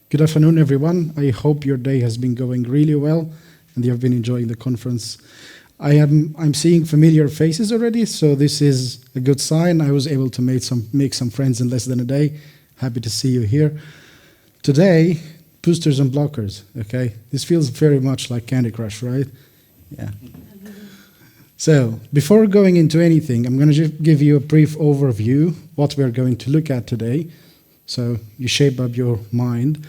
Good afternoon, everyone. I hope your day has been going really well and you have been enjoying the conference. I'm seeing familiar faces already, so this is a good sign. I was able to make some friends in less than a day. Happy to see you here. Today, boosters and blockers, okay? This feels very much like Candy Crush, right? Yeah. So, before going into anything, I'm going to give you a brief overview what we're going to look at today, so you shape up your mind.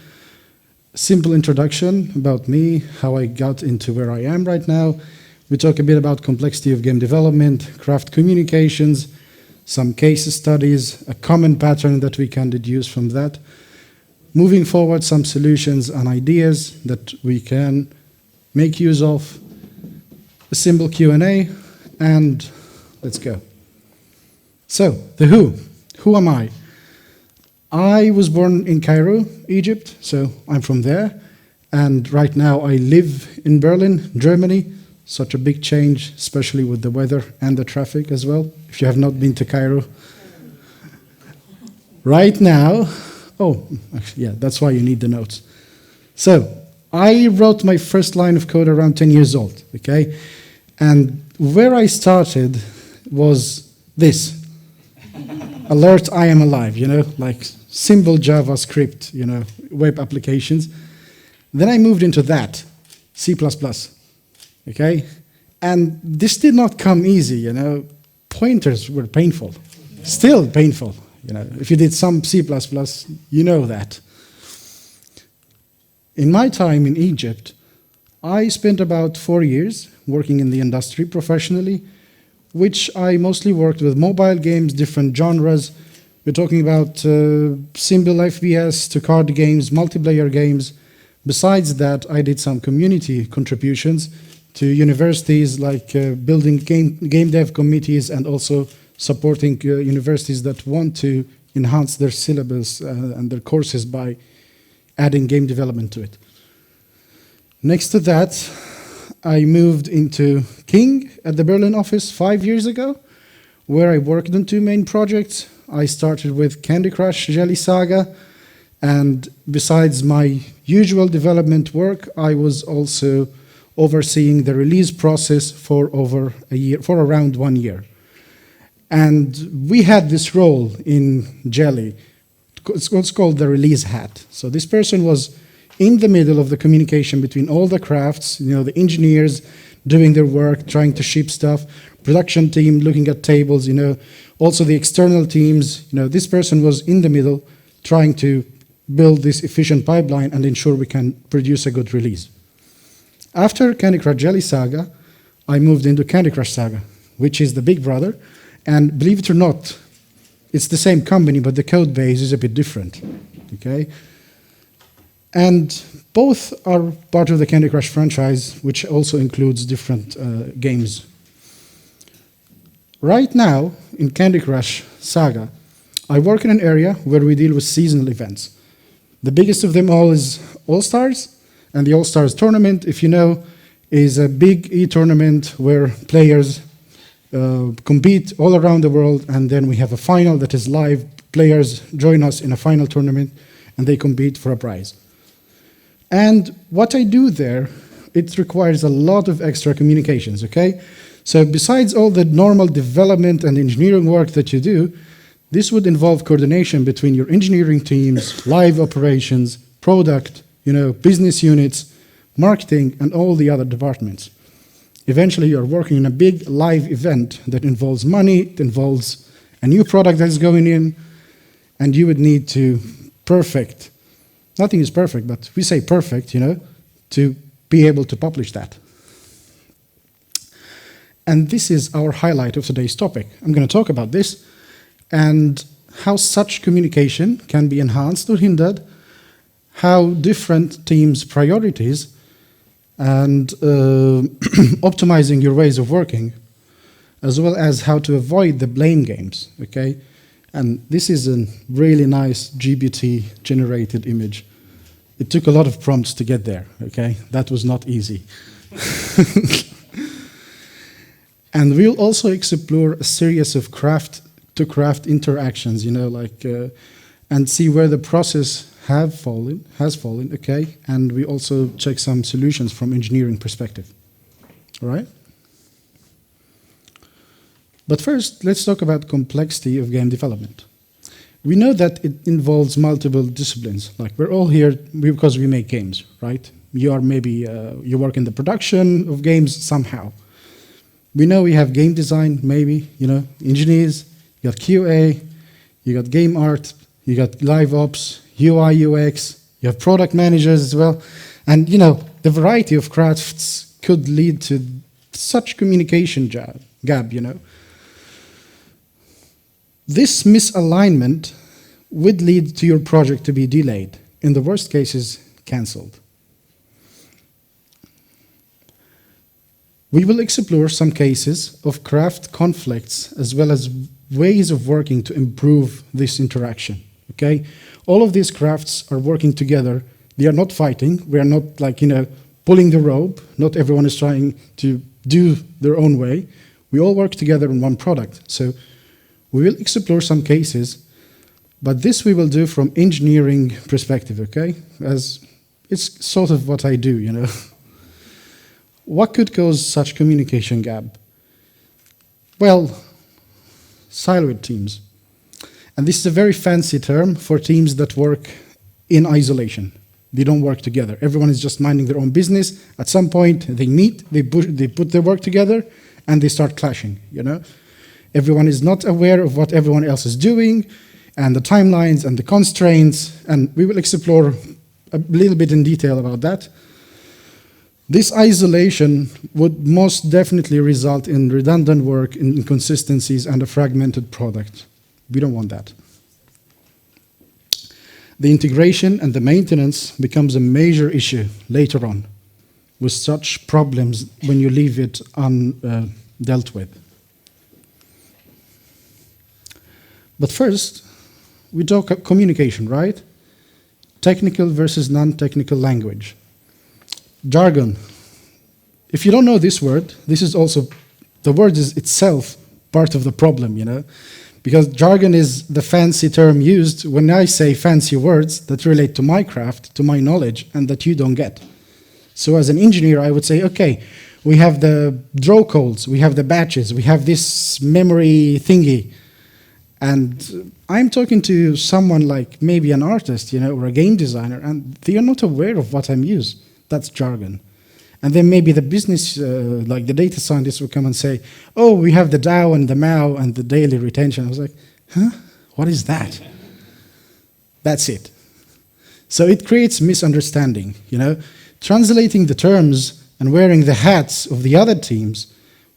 Simple introduction about me, how I got into where I am right now. We talk a bit about complexity of game development, craft communications, some case studies, a common pattern that we can deduce from that. Moving forward, some solutions and ideas that we can make use of. A simple Q&A, and let's go. So, the who. Who am I? I was born in Cairo, Egypt, so I'm from there. And right now I live in Berlin, Germany. Such a big change, especially with the weather and the traffic as well, if you have not been to Cairo. Right now, actually, yeah, that's why you need the notes. So, I wrote my first line of code around 10 years old, okay? And where I started was this. Alert, I am alive, like simple JavaScript, web applications. Then I moved into that, C++, okay? And this did not come easy, Pointers were painful, still painful, If you did some C++, you know that. In my time in Egypt, I spent about 4 years working in the industry professionally, which I mostly worked with mobile games, different genres. We're talking about simple FPS to card games, multiplayer games. Besides that, I did some community contributions to universities, like building game dev committees and also supporting universities that want to enhance their syllabus and their courses by adding game development to it. Next to that, I moved into King at the Berlin office 5 years ago, where I worked on 2 main projects. I started with Candy Crush Jelly Saga, and besides my usual development work, I was also overseeing the release process for around 1 year. And we had this role in Jelly. It's what's called the release hat. So this person was in the middle of the communication between all the crafts, the engineers doing their work, trying to ship stuff, production team looking at tables, also the external teams. This person was in the middle trying to build this efficient pipeline and ensure we can produce a good release. After Candy Crush Jelly Saga, I moved into Candy Crush Saga, which is the big brother. And believe it or not, it's the same company, but the code base is a bit different, okay? And both are part of the Candy Crush franchise, which also includes different games. Right now, in Candy Crush Saga, I work in an area where we deal with seasonal events. The biggest of them all is All-Stars, and the All-Stars tournament, if you know, is a big e-tournament where players compete all around the world, and then we have a final that is live. Players join us in a final tournament, and they compete for a prize. And what I do there, it requires a lot of extra communications, okay? So besides all the normal development and engineering work that you do, this would involve coordination between your engineering teams, live operations, product, business units, marketing, and all the other departments. Eventually, you're working on a big live event that involves money, it involves a new product that's going in, and you would need to perfect. Nothing is perfect, but we say perfect, to be able to publish that. And this is our highlight of today's topic. I'm going to talk about this and how such communication can be enhanced or hindered, how different teams' priorities and optimizing your ways of working, as well as how to avoid the blame games, okay? And this is a really nice GPT-generated image. It took a lot of prompts to get there, okay? That was not easy. And we'll also explore a series of craft-to-craft interactions, and see where the process has fallen, okay, and we also check some solutions from engineering perspective, all right? But first, let's talk about complexity of game development. We know that it involves multiple disciplines. Like we're all here because we make games, right? You are maybe, you work in the production of games somehow. We know we have game design, maybe, engineers, you got QA, you got game art, you got live ops, UI, UX, you have product managers as well. And, the variety of crafts could lead to such communication gap. This misalignment would lead to your project to be delayed, in the worst cases, cancelled. We will explore some cases of craft conflicts as well as ways of working to improve this interaction, okay? All of these crafts are working together. They are not fighting. We are not pulling the rope. Not everyone is trying to do their own way. We all work together in one product. So we will explore some cases, but this we will do from engineering perspective, okay? As it's sort of what I do, What could cause such communication gap? Well, siloed teams. And this is a very fancy term for teams that work in isolation. They don't work together. Everyone is just minding their own business. At some point, they meet, they put their work together, and they start clashing, Everyone is not aware of what everyone else is doing, and the timelines and the constraints, and we will explore a little bit in detail about that. This isolation would most definitely result in redundant work, inconsistencies, and a fragmented product. We don't want that. The integration and the maintenance becomes a major issue later on, with such problems when you leave it undealt with. But first, we talk communication, right? Technical versus non-technical language. Jargon. If you don't know this word, this is also, the word is itself part of the problem, Because jargon is the fancy term used when I say fancy words that relate to my craft, to my knowledge, and that you don't get. So as an engineer, I would say, okay, we have the draw codes, we have the batches, we have this memory thingy. And I'm talking to someone like maybe an artist, or a game designer, and they are not aware of what I'm using. That's jargon. And then maybe the business, like the data scientists will come and say, oh, we have the DAO and the MAU and the daily retention. I was like, huh? What is that? That's it. So it creates misunderstanding, Translating the terms and wearing the hats of the other teams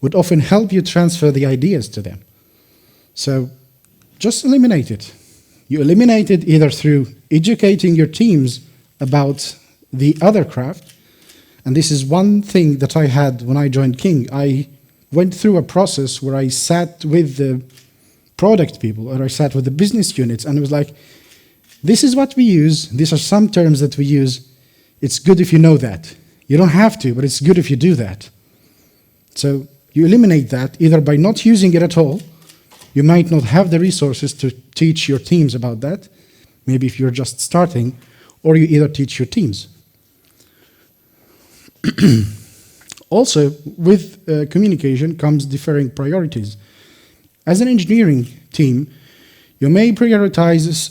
would often help you transfer the ideas to them. So just eliminate it. You eliminate it either through educating your teams about the other craft. And this is one thing that I had when I joined King. I went through a process where I sat with the product people, or I sat with the business units, and it was like, this is what we use, these are some terms that we use, it's good if you know that. You don't have to, but it's good if you do that. So you eliminate that, either by not using it at all, you might not have the resources to teach your teams about that, maybe if you're just starting, or you either teach your teams. Also, with communication comes differing priorities. As an engineering team, you may prioritize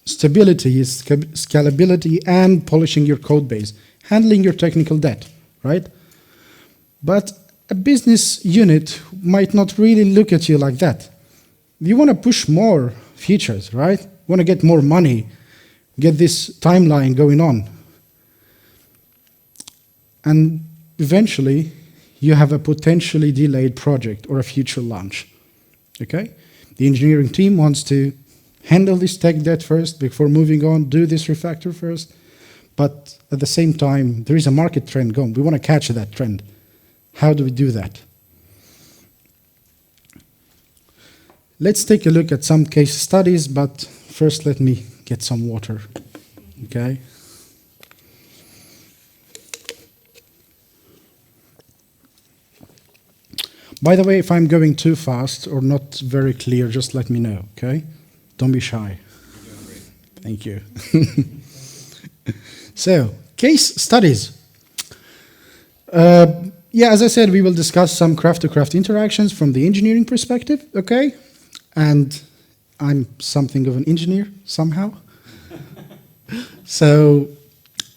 stability, scalability, and polishing your code base, handling your technical debt, right? But a business unit might not really look at you like that. You want to push more features, right? You want to get more money, get this timeline going on. And eventually, you have a potentially delayed project or a future launch, okay? The engineering team wants to handle this tech debt first before moving on, do this refactor first, but at the same time, there is a market trend going. We want to catch that trend. How do we do that? Let's take a look at some case studies, but first let me get some water, okay? By the way, if I'm going too fast or not very clear, just let me know, okay? Don't be shy. Thank you. So, case studies. Yeah, as I said, we will discuss some craft-to-craft interactions from the engineering perspective, okay? And I'm something of an engineer somehow. So,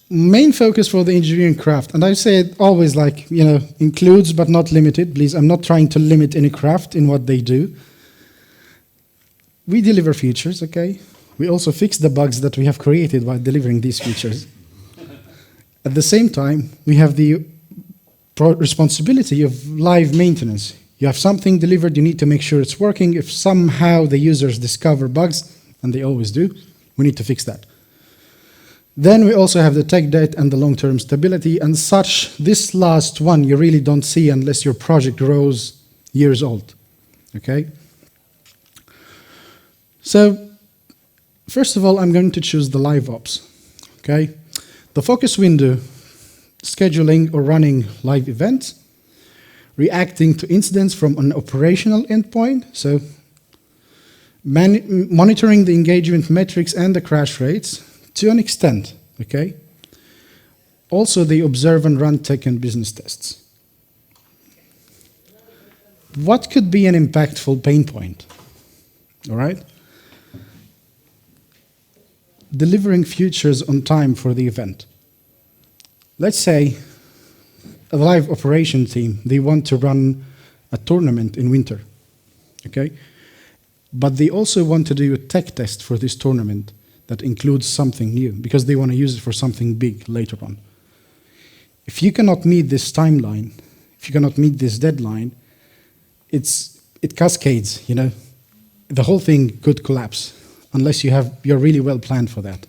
main focus for the engineering craft, and I say it always like, you know, includes but not limited. Please, I'm not trying to limit any craft in what they do. We deliver features, okay? We also fix the bugs that we have created while delivering these features. At the same time, we have the responsibility of live maintenance. You have something delivered, you need to make sure it's working. If somehow the users discover bugs, and they always do, we need to fix that. Then we also have the tech debt and the long-term stability, and such, this last one you really don't see unless your project grows years old, okay? So, first of all, I'm going to choose the live ops, okay? The focus window, scheduling or running live events, reacting to incidents from an operational endpoint, so monitoring the engagement metrics and the crash rates to an extent, okay? Also, they observe and run tech and business tests. What could be an impactful pain point, all right? Delivering features on time for the event. Let's say a live operation team, they want to run a tournament in winter, okay? But they also want to do a tech test for this tournament that includes something new because they want to use it for something big later on. If you cannot meet this timeline, if you cannot meet this deadline, it cascades, you know? The whole thing could collapse unless you're really well planned for that.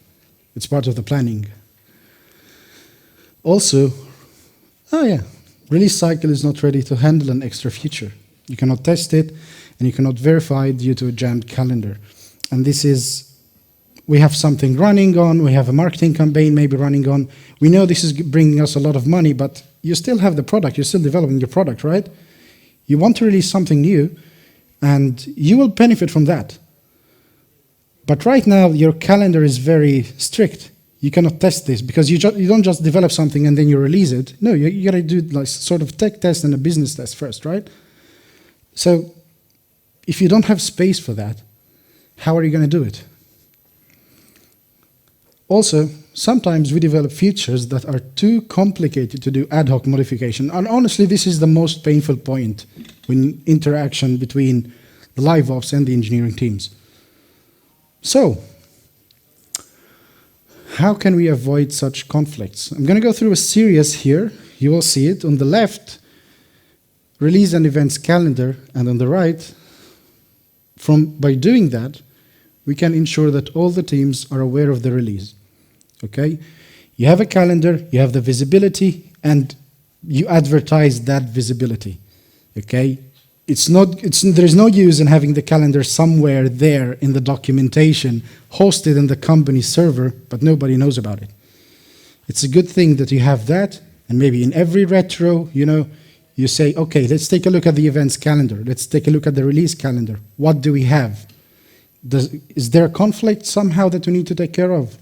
It's part of the planning. Also, release cycle is not ready to handle an extra feature. You cannot test it, and you cannot verify it due to a jammed calendar. And this is, we have something running on, we have a marketing campaign maybe running on. We know this is bringing us a lot of money, but you still have the product, you're still developing your product, right? You want to release something new, and you will benefit from that. But right now, your calendar is very strict. You cannot test this because you don't just develop something and then you release it. No, you got to do like sort of tech test and a business test first, right? So if you don't have space for that, how are you going to do it? Also, sometimes we develop features that are too complicated to do ad hoc modification. And honestly, this is the most painful point in interaction between the live ops and the engineering teams. So, how can we avoid such conflicts? I'm going to go through a series here. You will see it. On the left, release and events calendar, and on the right, by doing that, we can ensure that all the teams are aware of the release. Okay? You have a calendar, you have the visibility, and you advertise that visibility. Okay? There is no use in having the calendar somewhere there in the documentation, hosted in the company server, but nobody knows about it. It's a good thing that you have that, and maybe in every retro, you know, you say, okay, let's take a look at the events calendar. Let's take a look at the release calendar. What do we have? Is there a conflict somehow that we need to take care of?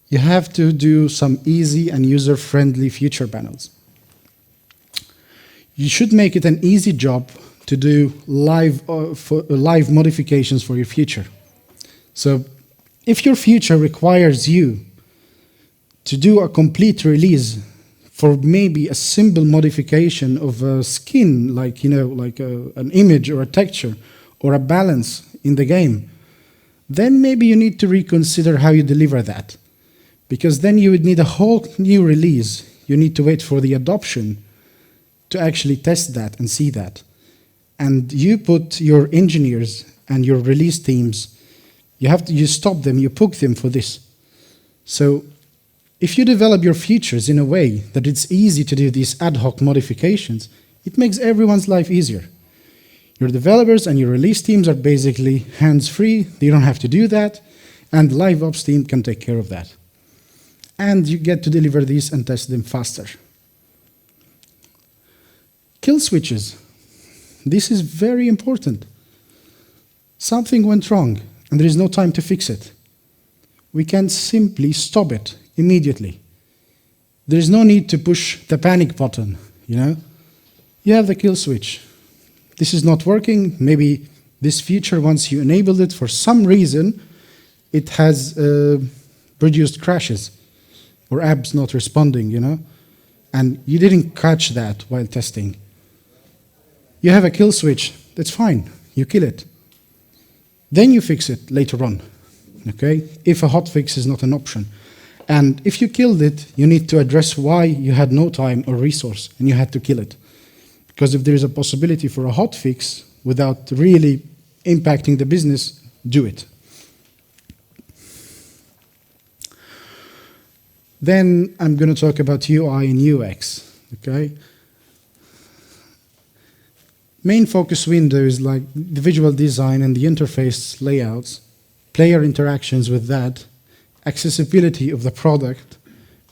You have to do some easy and user-friendly feature panels. You should make it an easy job to do live modifications for your feature. So if your feature requires you to do a complete release for maybe a simple modification of a skin, like, you know, like an image or a texture or a balance in the game, then maybe you need to reconsider how you deliver that. Because then you would need a whole new release. You need to wait for the adoption to actually test that and see that. And you put your engineers and your release teams, you stop them, you poke them for this. So if you develop your features in a way that it's easy to do these ad hoc modifications, it makes everyone's life easier. Your developers and your release teams are basically hands-free, they don't have to do that, and the live ops team can take care of that. And you get to deliver these and test them faster. Kill switches. This is very important. Something went wrong, and there is no time to fix it. we can simply stop it immediately. There is no need to push the panic button, you know? You have the kill switch. This is not working. Maybe this feature, once you enabled it, for some reason, it has produced crashes or apps not responding, you know? And you didn't catch that while testing. You have a kill switch. That's fine. You kill it. Then you fix it later on, okay? If a hotfix is not an option. And if you killed it, you need to address why you had no time or resource and you had to kill it. Because if there is a possibility for a hotfix without really impacting the business, do it. Then I'm going to talk about UI and UX, okay? Main focus windows like the visual design and the interface layouts, player interactions with that, accessibility of the product,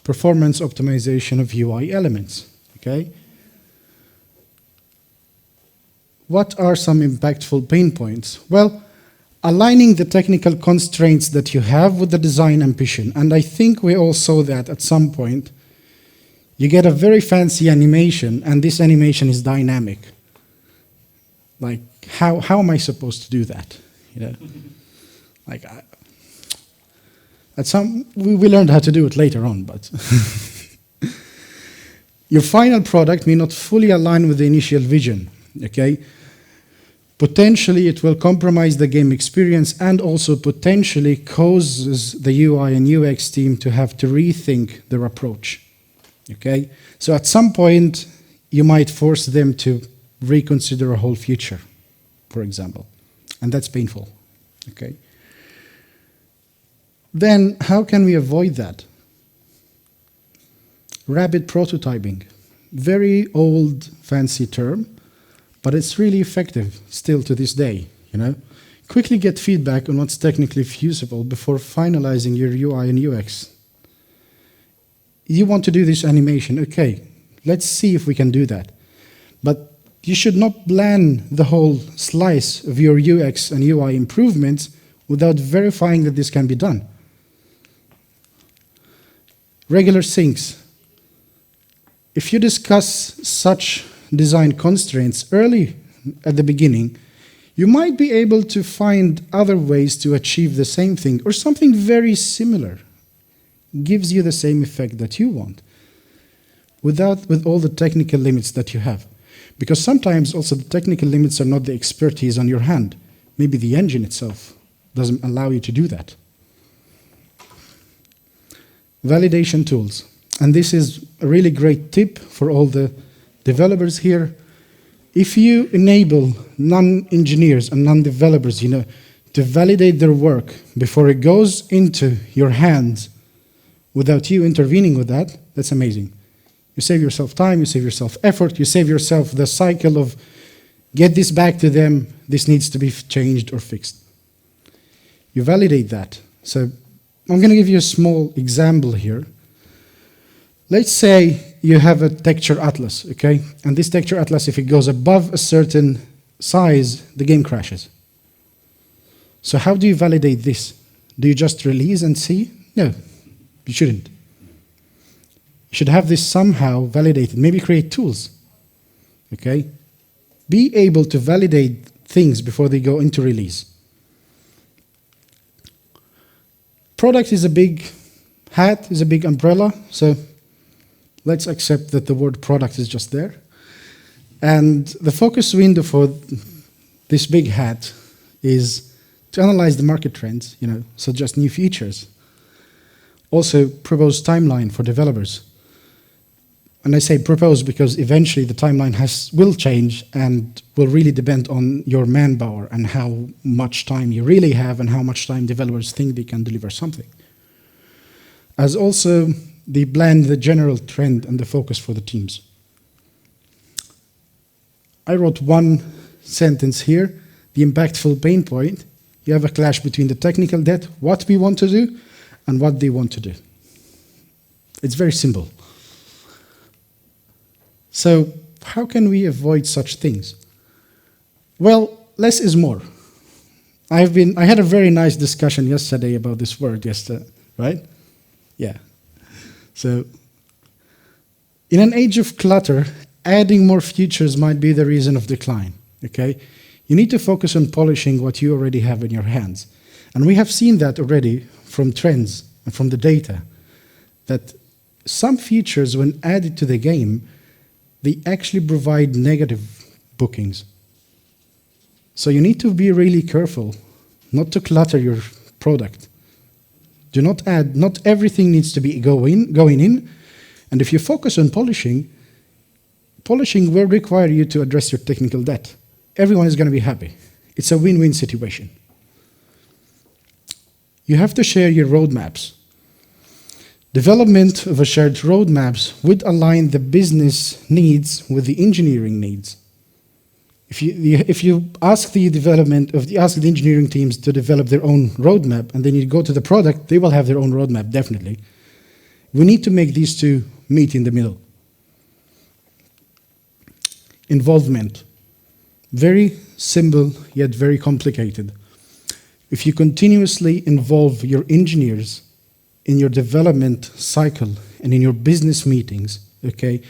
performance optimization of UI elements, okay? What are some impactful pain points? Well, aligning the technical constraints that you have with the design ambition, and I think we all saw that at some point. You get a very fancy animation, and this animation is dynamic. Like, how am I supposed to do that? You know, like, we learned how to do it later on, but your final product may not fully align with the initial vision, okay? Potentially, it will compromise the game experience and also potentially causes the UI and UX team to have to rethink their approach, okay? So at some point, you might force them to reconsider a whole feature, for example, and that's painful, okay? Then, how can we avoid that? Rapid prototyping. Very old, fancy term, but it's really effective still to this day, you know? Quickly get feedback on what's technically feasible before finalizing your UI and UX. You want to do this animation, okay, let's see if we can do that. But you should not plan the whole slice of your UX and UI improvements without verifying that this can be done. Regular syncs. If you discuss such design constraints early at the beginning, you might be able to find other ways to achieve the same thing or something very similar. Gives you the same effect that you want with all the technical limits that you have. Because sometimes also the technical limits are not the expertise on your hand. Maybe the engine itself doesn't allow you to do that. Validation tools. And this is a really great tip for all the developers here. If you enable non-engineers and non-developers, you know, to validate their work before it goes into your hands without you intervening with that, that's amazing. You save yourself time, you save yourself effort, you save yourself the cycle of get this back to them, this needs to be changed or fixed. You validate that. So I'm going to give you a small example here. Let's say you have a texture atlas, okay? And this texture atlas, if it goes above a certain size, the game crashes. So how do you validate this? Do you just release and see? No, you shouldn't. You should have this somehow validated. Maybe create tools, okay? Be able to validate things before they go into release. Product is a big hat, is a big umbrella, so let's accept that the word product is just there. And the focus window for this big hat is to analyze the market trends, you know, suggest new features. Also propose timeline for developers. And I say propose because eventually the timeline will change and will really depend on your manpower and how much time you really have and how much time developers think they can deliver something. As also, they blend the general trend and the focus for the teams. I wrote one sentence here, the impactful pain point. You have a clash between the technical debt, what we want to do, and what they want to do. It's very simple. So how can we avoid such things? Well, less is more. I had a very nice discussion yesterday about this word, right? Yeah. So, in an age of clutter, adding more features might be the reason of decline, okay? You need to focus on polishing what you already have in your hands. And we have seen that already from trends and from the data, that some features, when added to the game, they actually provide negative bookings. So you need to be really careful not to clutter your product. Do not add, not everything needs to be going in. And if you focus on polishing will require you to address your technical debt. Everyone is going to be happy. It's a win-win situation. You have to share your roadmaps. Development of a shared roadmaps would align the business needs with the engineering needs. If you ask the engineering teams to develop their own roadmap, and then you go to the product, they will have their own roadmap, definitely. We need to make these two meet in the middle. Involvement. Very simple, yet very complicated. If you continuously involve your engineers in your development cycle and in your business meetings, okay,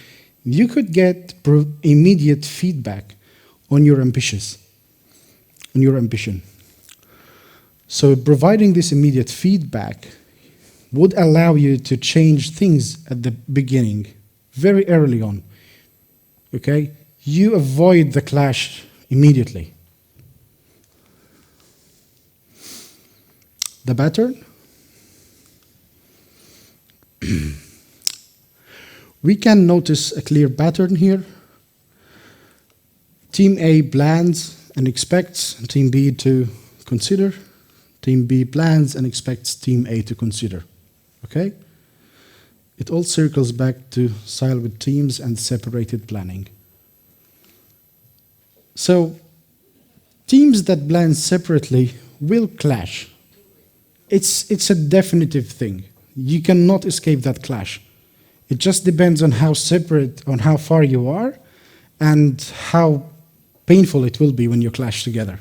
you could get immediate feedback on your ambition. So providing this immediate feedback would allow you to change things at the beginning, very early on, okay? You avoid the clash immediately. The pattern? We can notice a clear pattern here. Team A plans and expects Team B to consider. Team B plans and expects Team A to consider. Okay? It all circles back to siloed teams and separated planning. So, teams that plan separately will clash. It's a definitive thing. You cannot escape that clash. It just depends on how far you are and how painful it will be when you clash together.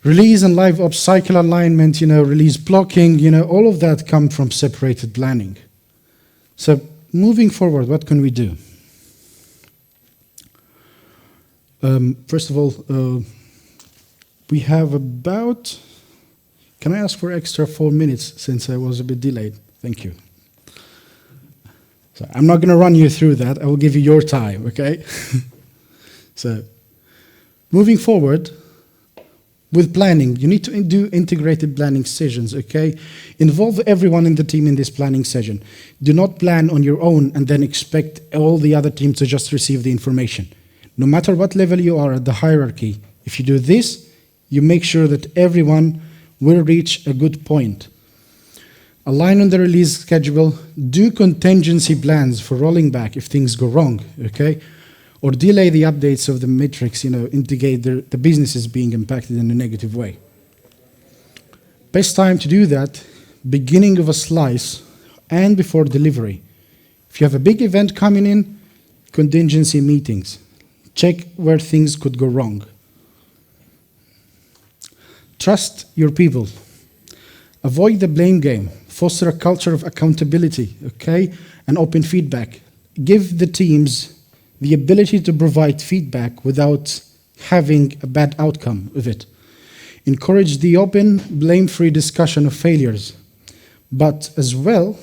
Release and live ops cycle alignment, release blocking, all of that come from separated planning. So moving forward, what can we do? First of all, we have about, can I ask for extra 4 minutes since I was a bit delayed? Thank you. So I'm not going to run you through that. I will give you your time, okay? So moving forward, with planning, you need to do integrated planning sessions, okay? Involve everyone in the team in this planning session. Do not plan on your own and then expect all the other teams to just receive the information. No matter what level you are at the hierarchy, if you do this, you make sure that everyone will reach a good point. Align on the release schedule, do contingency plans for rolling back if things go wrong, okay? Or delay the updates of the metrics, indicate the business is being impacted in a negative way. Best time to do that, beginning of a slice and before delivery. If you have a big event coming in, contingency meetings. Check where things could go wrong. Trust your people. Avoid the blame game. Foster a culture of accountability, okay? And open feedback. Give the teams the ability to provide feedback without having a bad outcome of it. Encourage the open, blame-free discussion of failures. But as well,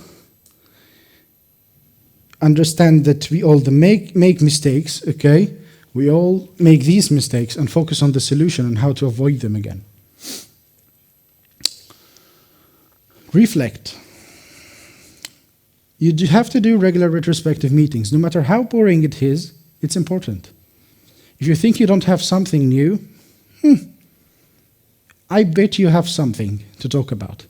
understand that we all make mistakes, okay? We all make these mistakes and focus on the solution and how to avoid them again. Reflect. You have to do regular retrospective meetings. No matter how boring it is, it's important. If you think you don't have something new, I bet you have something to talk about.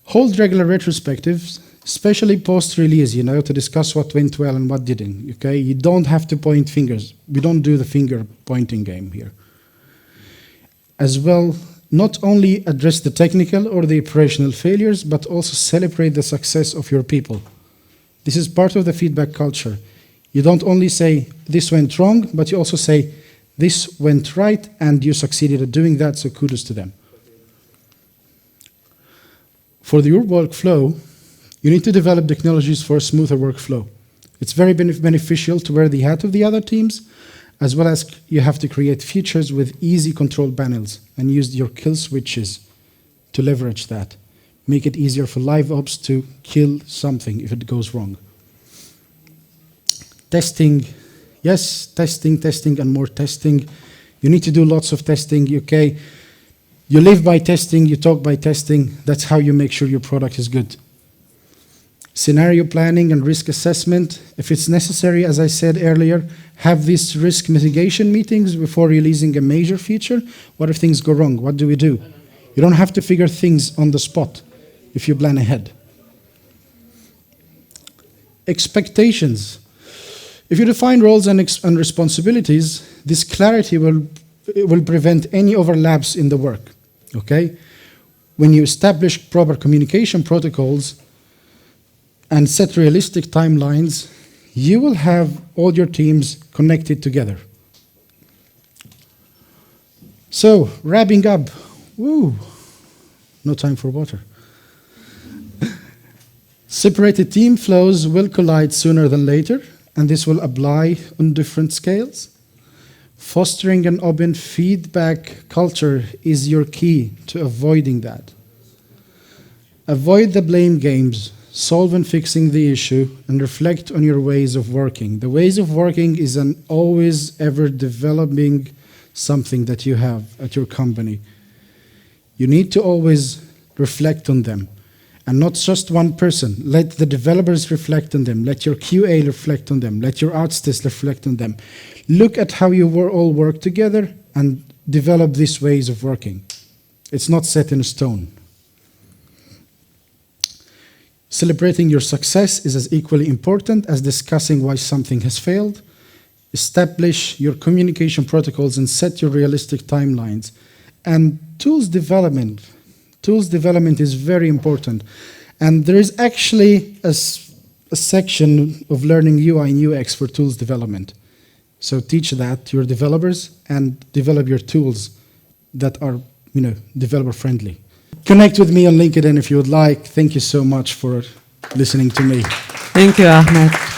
Hold regular retrospectives, especially post-release, to discuss what went well and what didn't, okay? You don't have to point fingers. We don't do the finger-pointing game here. As well, not only address the technical or the operational failures, but also celebrate the success of your people. This is part of the feedback culture. You don't only say, this went wrong, but you also say, This went right, and you succeeded at doing that, so kudos to them. For your workflow, you need to develop technologies for a smoother workflow. It's very beneficial to wear the hat of the other teams, as well as you have to create features with easy control panels and use your kill switches to leverage that. Make it easier for live ops to kill something if it goes wrong. Testing, yes, testing, and more testing. You need to do lots of testing, okay? You live by testing, you talk by testing. That's how you make sure your product is good. Scenario planning and risk assessment. If it's necessary, as I said earlier, have these risk mitigation meetings before releasing a major feature. What if things go wrong? What do we do? You don't have to figure things on the spot if you plan ahead. Expectations. If you define roles and responsibilities, this clarity will prevent any overlaps in the work, okay? When you establish proper communication protocols and set realistic timelines, you will have all your teams connected together. So, wrapping up, woo, no time for water. Separated team flows will collide sooner than later, and this will apply on different scales. Fostering an open feedback culture is your key to avoiding that. Avoid the blame games. Solve and fixing the issue, and reflect on your ways of working. The ways of working is an always ever developing something that you have at your company. You need to always reflect on them, and not just one person. Let the developers reflect on them. Let your QA reflect on them. Let your artists reflect on them. Look at how you all work together and develop these ways of working. It's not set in stone. Celebrating your success is as equally important as discussing why something has failed. Establish your communication protocols and set your realistic timelines. And tools development. Tools development is very important. And there is actually a section of learning UI and UX for tools development. So teach that to your developers and develop your tools that are, developer friendly. Connect with me on LinkedIn if you would like. Thank you so much for listening to me. Thank you, Ahmed.